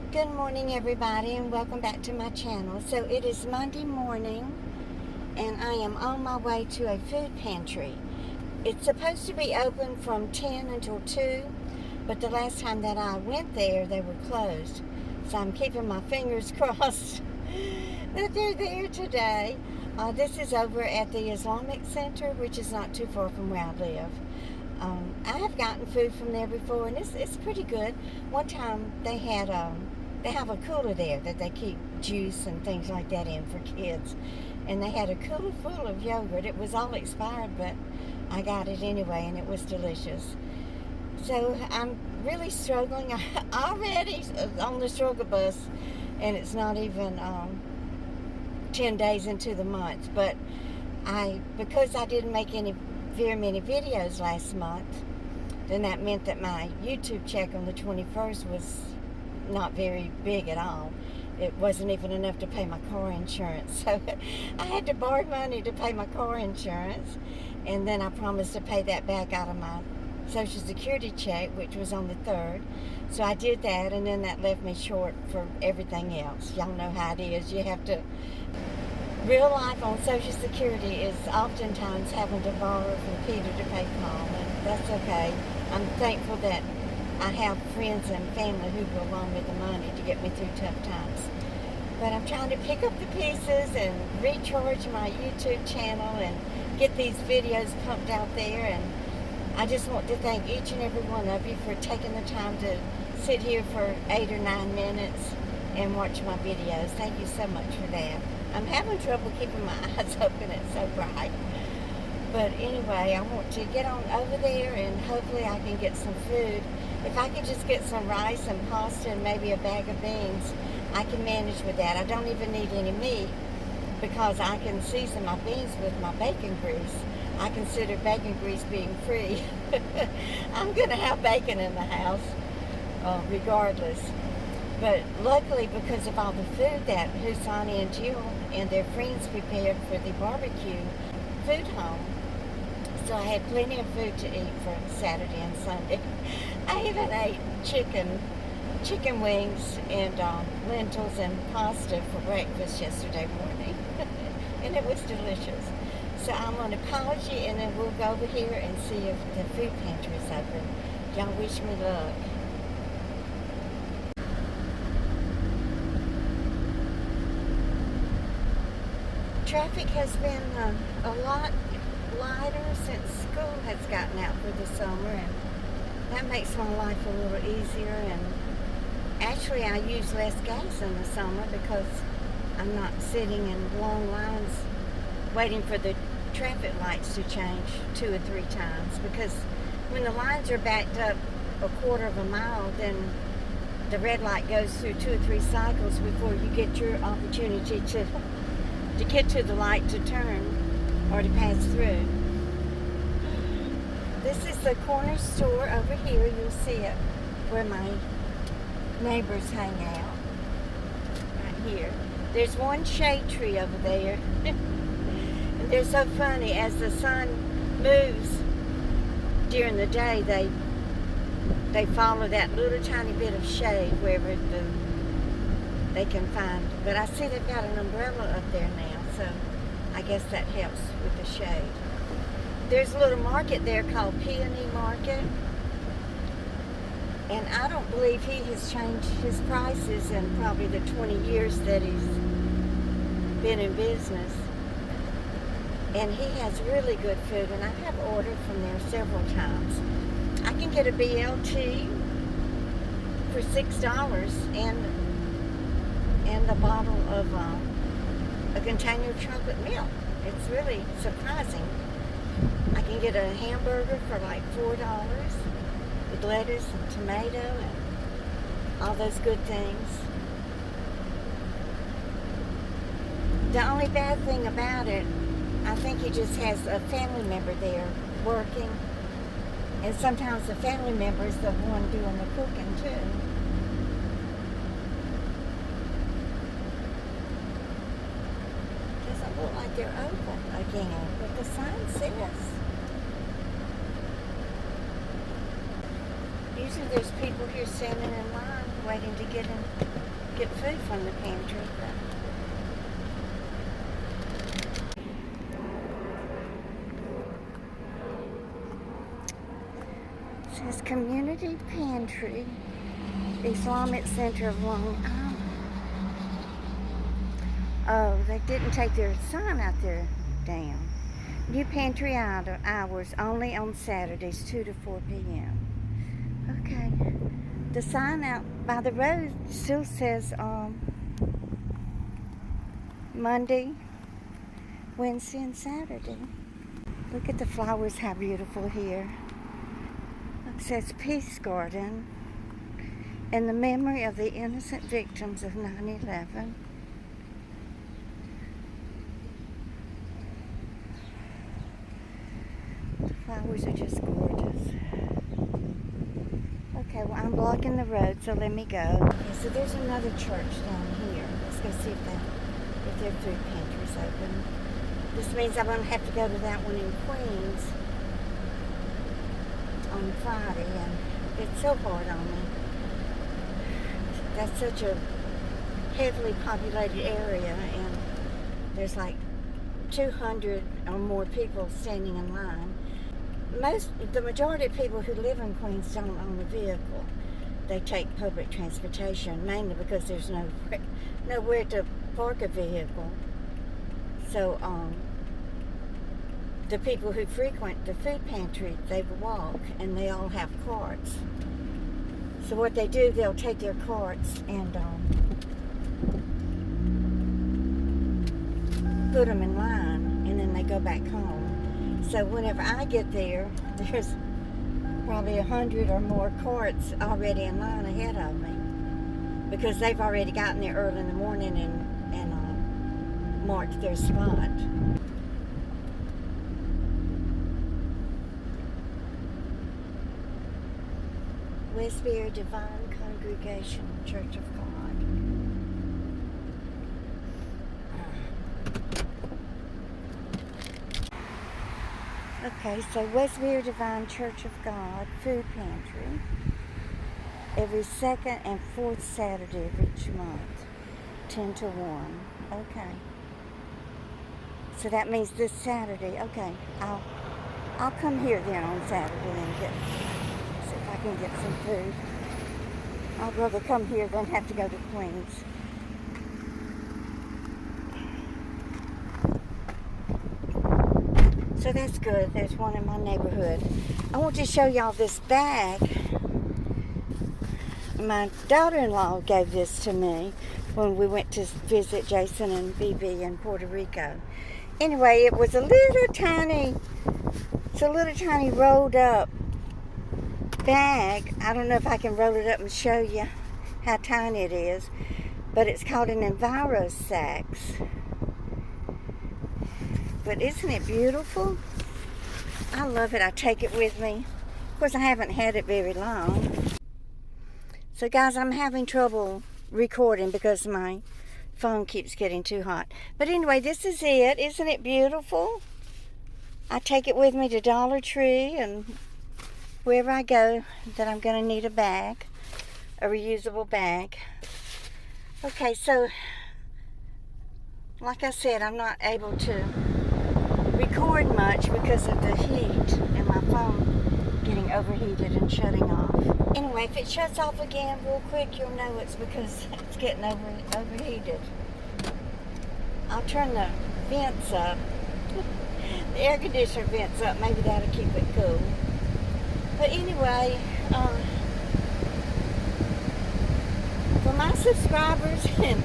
Good morning, everybody, and welcome back to my channel. So it is Monday morning, and I am on my way to a food pantry. It's supposed to be open from 10 until 2, but the last time that I went there, they were closed. So I'm keeping my fingers crossed that they're there today. This is over at the Islamic Center, which is not too far from where I live. I have gotten food from there before, and it's pretty good. One time they have a cooler there that they keep juice and things like that in for kids, and they had a cooler full of yogurt. It was all expired, but I got it anyway, and it was delicious. So I'm really struggling already on the struggle bus, and it's not even 10 days into the month, but because I didn't make very many videos last month, then that meant that my YouTube check on the 21st was not very big at all. It wasn't even enough to pay my car insurance. So I had to borrow money to pay my car insurance, and then I promised to pay that back out of my Social Security check, which was on the 3rd. So I did that, and then that left me short for everything else. Y'all know how it is. Real life on Social Security is oftentimes having to borrow from Peter to pay Paul, and that's okay. I'm thankful that I have friends and family who will loan me the money to get me through tough times. But I'm trying to pick up the pieces and recharge my YouTube channel and get these videos pumped out there. And I just want to thank each and every one of you for taking the time to sit here for 8 or 9 minutes and watch my videos. Thank you so much for that. I'm having trouble keeping my eyes open. It's so bright. But anyway, I want to get on over there, and hopefully I can get some food. If I could just get some rice and pasta and maybe a bag of beans, I can manage with that. I don't even need any meat because I can season my beans with my bacon grease. I consider bacon grease being free. I'm going to have bacon in the house regardless. But luckily, because of all the food that Husani and Jill and their friends prepared for the barbecue food home, so I had plenty of food to eat for Saturday and Sunday. I even ate chicken wings and lentils and pasta for breakfast yesterday morning. And it was delicious. So I'm going to pause you, and then we'll go over here and see if the food pantry is open. Y'all wish me luck. Traffic has been a lot lighter since school has gotten out for the summer, and that makes my life a little easier. And actually I use less gas in the summer because I'm not sitting in long lines waiting for the traffic lights to change 2 or 3 times, because when the lines are backed up a quarter of a mile, then the red light goes through 2 or 3 cycles before you get your opportunity to get to the light to turn or to pass through. This is the corner store over here. You'll see it where my neighbors hang out. Right here. There's one shade tree over there. And they're so funny. As the sun moves during the day, they follow that little tiny bit of shade wherever they can find. But I see they've got an umbrella up there now, so I guess that helps with the shade. There's a little market there called Peony Market, and I don't believe he has changed his prices in probably the 20 years that he's been in business. And he has really good food, and I have ordered from there several times. I can get a BLT for $6 and a bottle of a container of chocolate milk. It's really surprising. I can get a hamburger for like $4 with lettuce and tomato and all those good things. The only bad thing about it, I think he just has a family member there working, and sometimes the family member is the one doing the cooking too. Doesn't look like they're open again, but the sign says. Usually there's people here standing in line waiting to get food from the pantry. It says Community Pantry, Islamic Center of Long Island. Oh, they didn't take their sign out there down. New pantry hours only on Saturdays, 2 to 4 p.m. Okay. The sign out by the road still says Monday, Wednesday, and Saturday. Look at the flowers, how beautiful here. It says Peace Garden in the memory of the innocent victims of 9/11. The flowers are just gorgeous. Okay, well, I'm blocking the road, so let me go. Okay, so there's another church down here. Let's go see if their food pantry's open. This means I'm going to have to go to that one in Queens on Friday, and it's so hard on me. That's such a heavily populated area, and there's like 200 or more people standing in line. The majority of people who live in Queens don't own a vehicle. They take public transportation, mainly because there's nowhere to park a vehicle. So the people who frequent the food pantry, they walk, and they all have carts. So what they do, they'll take their carts and put them in line, and then they go back home. So whenever I get there, there's probably 100 or more carts already in line ahead of me, because they've already gotten there early in the morning and marked their spot. Westbury Divine Congregation Church of God. Okay, so Westbury Divine Church of God Food Pantry, every second and fourth Saturday of each month, 10 to 1. Okay. So that means this Saturday. Okay, I'll come here then on Saturday and see if I can get some food. I'd rather come here than have to go to Queens. So that's good. There's one in my neighborhood. I want to show y'all this bag. My daughter-in-law gave this to me when we went to visit Jason and BB in Puerto Rico. Anyway, it was a little tiny rolled up bag. I don't know if I can roll it up and show you how tiny it is, but it's called an Enviro Sacks. But isn't it beautiful? I love it. I take it with me. Of course, I haven't had it very long. So guys, I'm having trouble recording because my phone keeps getting too hot. But anyway, this is it. Isn't it beautiful? I take it with me to Dollar Tree and wherever I go that I'm going to need a bag, a reusable bag. Okay, so like I said, I'm not able to record much because of the heat and my phone getting overheated and shutting off. Anyway, if it shuts off again real quick, you'll know it's because it's getting overheated. I'll turn the vents up, the air conditioner vents up, maybe that'll keep it cool. But anyway, for my subscribers and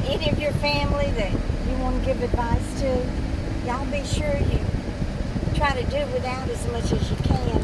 any of your family that you want to give advice to, y'all be sure you try to do without as much as you can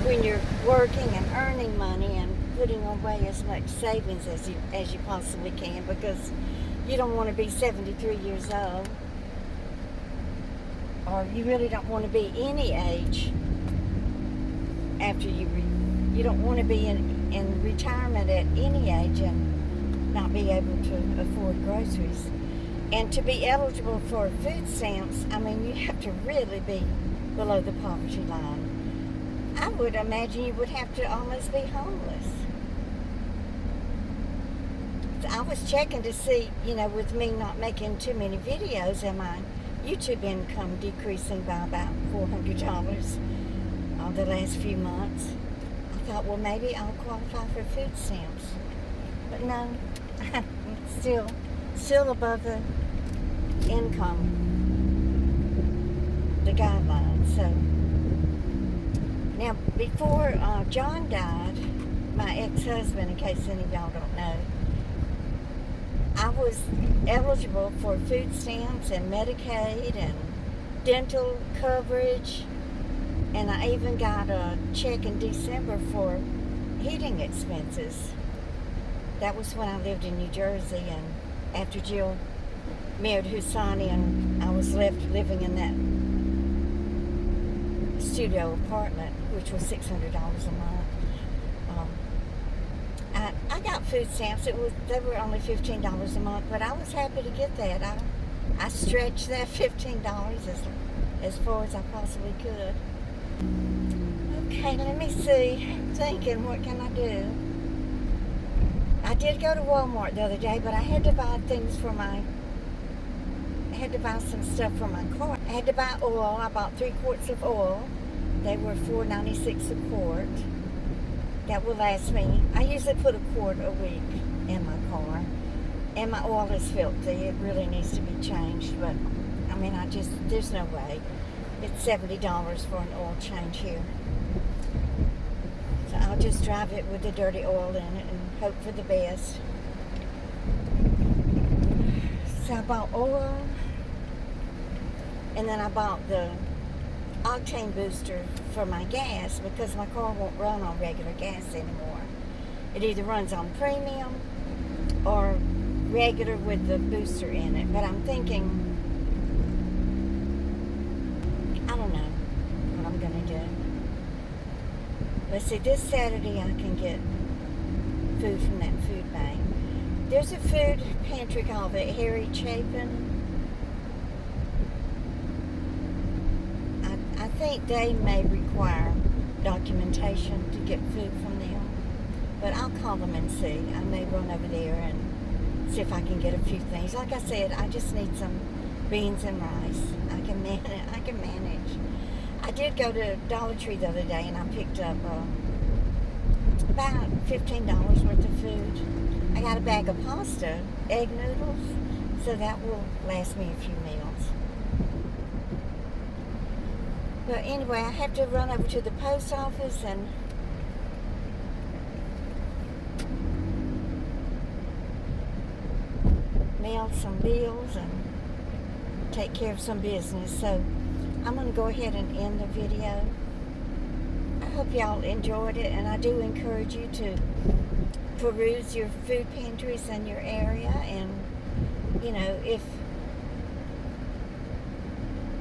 when you're working and earning money and putting away as much savings as you possibly can, because you don't want to be 73 years old, or you really don't want to be any age after you don't want to be in retirement at any age and not be able to afford groceries. And to be eligible for food stamps, I mean, you have to really be below the poverty line. I would imagine you would have to almost be homeless. I was checking to see, with me not making too many videos, and my YouTube income decreasing by about $400 the last few months. I thought, well, maybe I'll qualify for food stamps. But no, I'm still above the income, the guidelines. So now, before John died, my ex-husband, in case any of y'all don't know, I was eligible for food stamps and Medicaid and dental coverage, and I even got a check in December for heating expenses. That was when I lived in New Jersey, and after Jill married Husani and I was left living in that studio apartment, which was $600 a month. I got food stamps. They were only $15 a month, but I was happy to get that. I stretched that $15 as far as I possibly could. Okay, let me see. I'm thinking, what can I do? I did go to Walmart the other day, but I had to buy some stuff for my car. I had to buy oil. I bought 3 quarts of oil. They were $4.96 a quart. That will last me. I usually put a quart a week in my car. And my oil is filthy. It really needs to be changed. But, I mean, there's no way. It's $70 for an oil change here. So I'll just drive it with the dirty oil in it and hope for the best. So I bought oil. And then I bought the octane booster for my gas because my car won't run on regular gas anymore. It either runs on premium or regular with the booster in it. But I'm thinking, I don't know what I'm going to do. Let's see, this Saturday I can get food from that food bank. There's a food pantry called the Harry Chapin. I think they may require documentation to get food from them, but I'll call them and see. I may run over there and see if I can get a few things. Like I said, I just need some beans and rice. I can manage. I did go to Dollar Tree the other day and I picked up about $15 worth of food. I got a bag of pasta, egg noodles, so that will last me a few meals. But anyway, I have to run over to the post office and mail some bills and take care of some business. So I'm going to go ahead and end the video. I hope y'all enjoyed it, and I do encourage you to peruse your food pantries in your area, and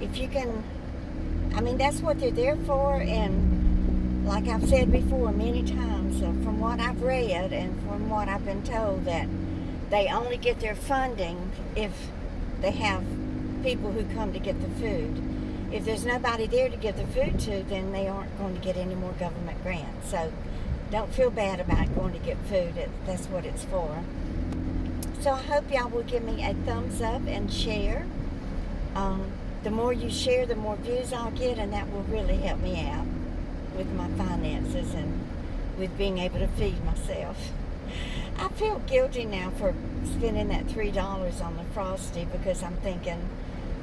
if you can, I mean, that's what they're there for. And like I've said before many times, from what I've read and from what I've been told, that they only get their funding if they have people who come to get the food. If there's nobody there to give the food to, then they aren't going to get any more government grants. So don't feel bad about going to get food. That's what it's for. So I hope y'all will give me a thumbs up and share. The more you share, the more views I'll get, and that will really help me out with my finances and with being able to feed myself. I feel guilty now for spending that $3 on the Frosty, because I'm thinking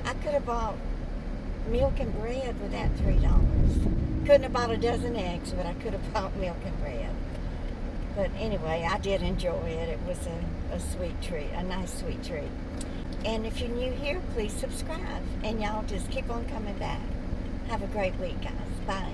I could have bought milk and bread with that $3. Couldn't have bought a dozen eggs, but I could have bought milk and bread. But anyway, I did enjoy it. It was a sweet treat, a nice sweet treat. And if you're new here, please subscribe. And y'all just keep on coming back. Have a great week, guys. Bye.